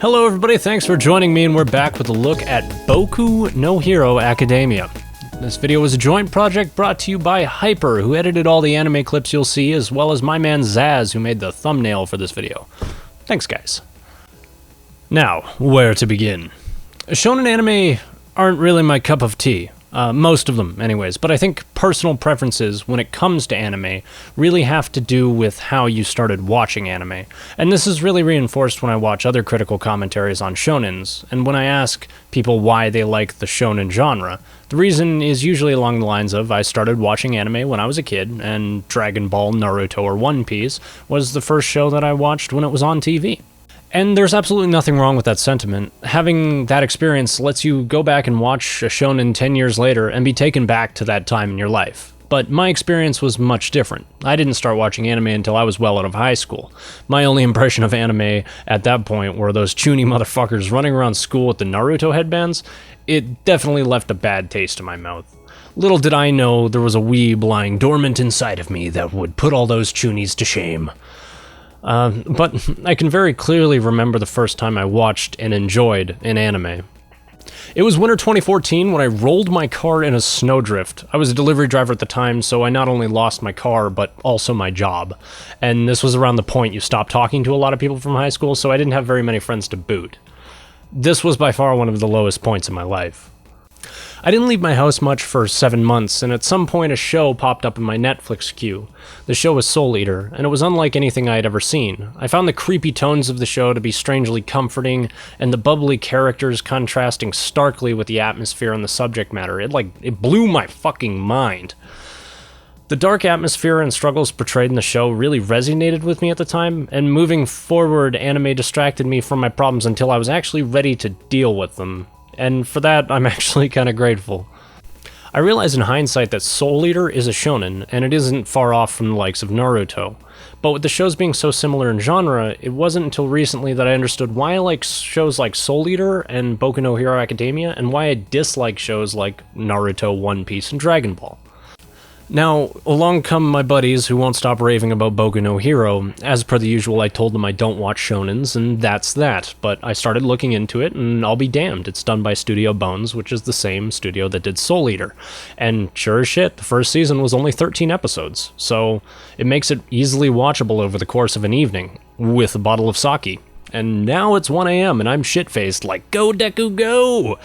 Hello everybody, thanks for joining me, and we're back with a look at Boku no Hero Academia. This video was a joint project brought to you by Hyper, who edited all the anime clips you'll see, as well as my man Zaz, who made the thumbnail for this video. Thanks guys. Now, where to begin? Shonen anime aren't really my cup of tea. Most of them, anyways, but I think personal preferences when it comes to anime really have to do with how you started watching anime. And this is really reinforced when I watch other critical commentaries on shonens, and when I ask people why they like the shonen genre. The reason is usually along the lines of, I started watching anime when I was a kid, and Dragon Ball, Naruto, or One Piece was the first show that I watched when it was on TV. And there's absolutely nothing wrong with that sentiment. Having that experience lets you go back and watch a shonen 10 years later and be taken back to that time in your life. But my experience was much different. I didn't start watching anime until I was well out of high school. My only impression of anime at that point were those chuny motherfuckers running around school with the Naruto headbands. It definitely left a bad taste in my mouth. Little did I know there was a weeb lying dormant inside of me that would put all those chunies to shame. But I can very clearly remember the first time I watched and enjoyed an anime. It was winter 2014 when I rolled my car in a snowdrift. I was a delivery driver at the time, so I not only lost my car, but also my job. And this was around the point you stopped talking to a lot of people from high school, so I didn't have very many friends to boot. This was by far one of the lowest points in my life. I didn't leave my house much for 7 months, and at some point a show popped up in my Netflix queue. The show was Soul Eater, and it was unlike anything I had ever seen. I found the creepy tones of the show to be strangely comforting, and the bubbly characters contrasting starkly with the atmosphere and the subject matter. It blew my fucking mind. The dark atmosphere and struggles portrayed in the show really resonated with me at the time, and moving forward, anime distracted me from my problems until I was actually ready to deal with them. And for that, I'm actually kind of grateful. I realize in hindsight that Soul Eater is a shonen, and it isn't far off from the likes of Naruto. But with the shows being so similar in genre, it wasn't until recently that I understood why I like shows like Soul Eater and Boku no Hero Academia, and why I dislike shows like Naruto, One Piece, and Dragon Ball. Now, along come my buddies who won't stop raving about Boku no Hero. As per the usual, I told them I don't watch shonens, and that's that. But I started looking into it, and I'll be damned, it's done by Studio Bones, which is the same studio that did Soul Eater. And sure as shit, the first season was only 13 episodes, so it makes it easily watchable over the course of an evening, with a bottle of sake. And now it's 1 AM, and I'm shit-faced like, go Deku, go!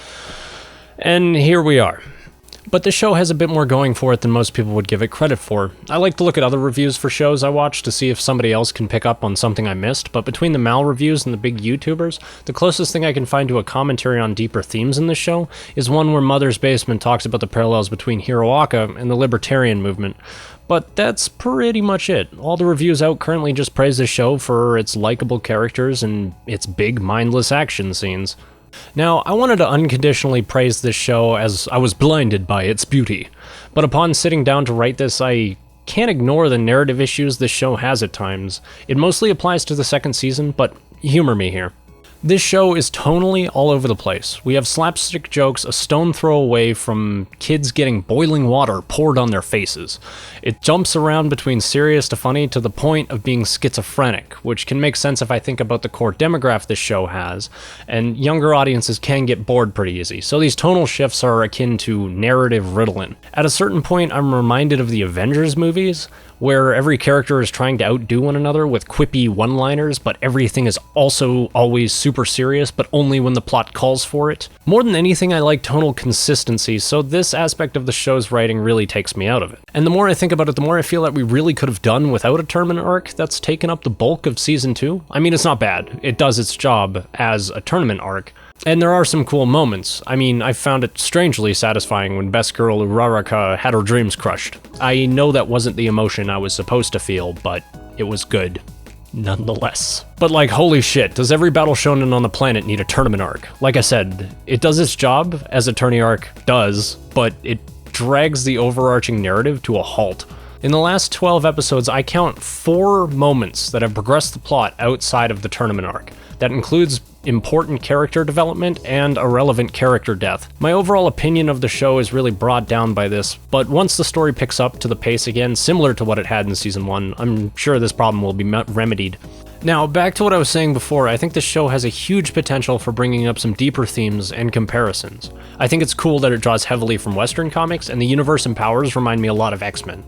And here we are. But the show has a bit more going for it than most people would give it credit for. I like to look at other reviews for shows I watch to see if somebody else can pick up on something I missed, but between the Mal reviews and the big YouTubers, the closest thing I can find to a commentary on deeper themes in this show is one where Mother's Basement talks about the parallels between Hiroaka and the libertarian movement. But that's pretty much it. All the reviews out currently just praise the show for its likable characters and its big mindless action scenes. Now, I wanted to unconditionally praise this show as I was blinded by its beauty, but upon sitting down to write this, I can't ignore the narrative issues this show has at times. It mostly applies to the second season, but humor me here. This show is tonally all over the place. We have slapstick jokes a stone throw away from kids getting boiling water poured on their faces. It jumps around between serious to funny to the point of being schizophrenic, which can make sense if I think about the core demographic this show has, and younger audiences can get bored pretty easy, so these tonal shifts are akin to narrative Ritalin. At a certain point, I'm reminded of the Avengers movies, where every character is trying to outdo one another with quippy one-liners, but everything is also always super serious, but only when the plot calls for it. More than anything, I like tonal consistency, so this aspect of the show's writing really takes me out of it. And the more I think about it, the more I feel that we really could have done without a tournament arc that's taken up the bulk of Season 2. I mean, it's not bad. It does its job as a tournament arc. And there are some cool moments. I mean, I found it strangely satisfying when Best Girl Uraraka had her dreams crushed. I know that wasn't the emotion I was supposed to feel, but it was good, nonetheless. But like, holy shit, does every battle shonen on the planet need a tournament arc? Like I said, it does its job, as a tourney arc does, but it drags the overarching narrative to a halt. In the last 12 episodes, I count 4 moments that have progressed the plot outside of the tournament arc. That includes important character development and a relevant character death. My overall opinion of the show is really brought down by this, but once the story picks up to the pace again, similar to what it had in Season 1, I'm sure this problem will be remedied. Now, back to what I was saying before, I think this show has a huge potential for bringing up some deeper themes and comparisons. I think it's cool that it draws heavily from Western comics, and the universe and powers remind me a lot of X-Men.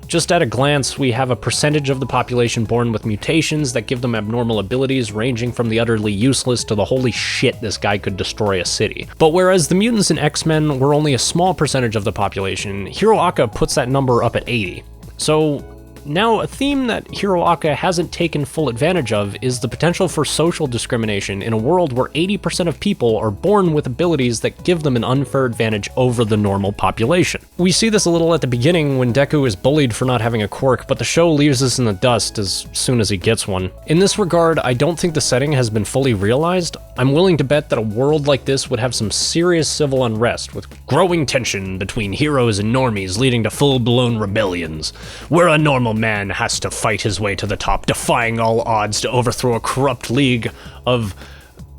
Just at a glance, we have a percentage of the population born with mutations that give them abnormal abilities ranging from the utterly useless to the holy shit this guy could destroy a city. But whereas the mutants in X-Men were only a small percentage of the population, Hiroaka puts that number up at 80. So now, a theme that Hiroaka hasn't taken full advantage of is the potential for social discrimination in a world where 80% of people are born with abilities that give them an unfair advantage over the normal population. We see this a little at the beginning when Deku is bullied for not having a quirk, but the show leaves us in the dust as soon as he gets one. In this regard, I don't think the setting has been fully realized. I'm willing to bet that a world like this would have some serious civil unrest, with growing tension between heroes and normies leading to full-blown rebellions, where a normal man has to fight his way to the top, defying all odds to overthrow a corrupt league of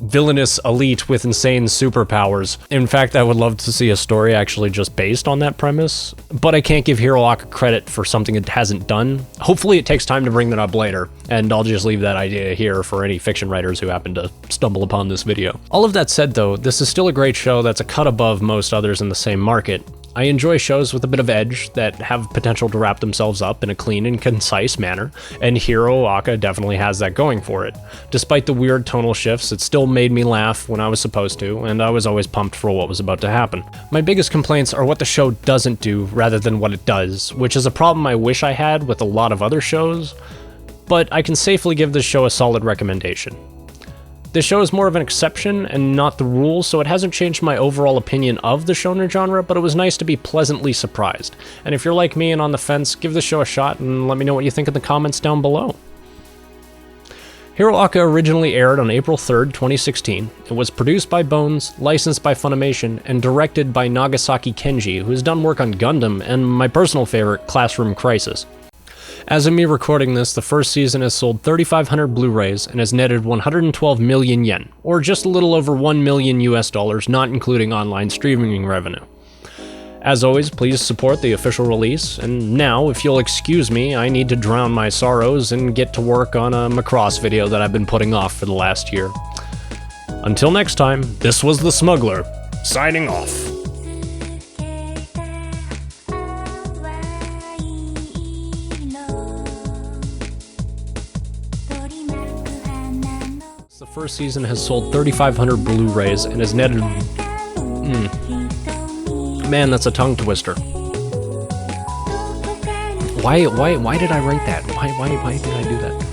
villainous elite with insane superpowers. In fact, I would love to see a story actually just based on that premise, but I can't give Hiroaka credit for something it hasn't done. Hopefully it takes time to bring that up later, and I'll just leave that idea here for any fiction writers who happen to stumble upon this video. All of that said though, this is still a great show that's a cut above most others in the same market. I enjoy shows with a bit of edge that have potential to wrap themselves up in a clean and concise manner, and Hiroaka definitely has that going for it. Despite the weird tonal shifts, it still made me laugh when I was supposed to, and I was always pumped for what was about to happen. My biggest complaints are what the show doesn't do rather than what it does, which is a problem I wish I had with a lot of other shows, but I can safely give this show a solid recommendation. This show is more of an exception and not the rule, so it hasn't changed my overall opinion of the shonen genre, but it was nice to be pleasantly surprised. And if you're like me and on the fence, give the show a shot and let me know what you think in the comments down below. Hiroaka originally aired on April 3rd, 2016. It was produced by Bones, licensed by Funimation, and directed by Nagasaki Kenji, who has done work on Gundam and my personal favorite, Classroom Crisis. As of me recording this, the first season has sold 3,500 Blu-rays and has netted 112 million yen, or just a little over $1 million US, not including online streaming revenue. As always, please support the official release, and now, if you'll excuse me, I need to drown my sorrows and get to work on a Macross video that I've been putting off for the last year. Until next time, this was the Smuggler, signing off. The first season has sold 3,500 Blu-rays and has netted... Man, that's a tongue twister. Why did I write that? Why did I do that?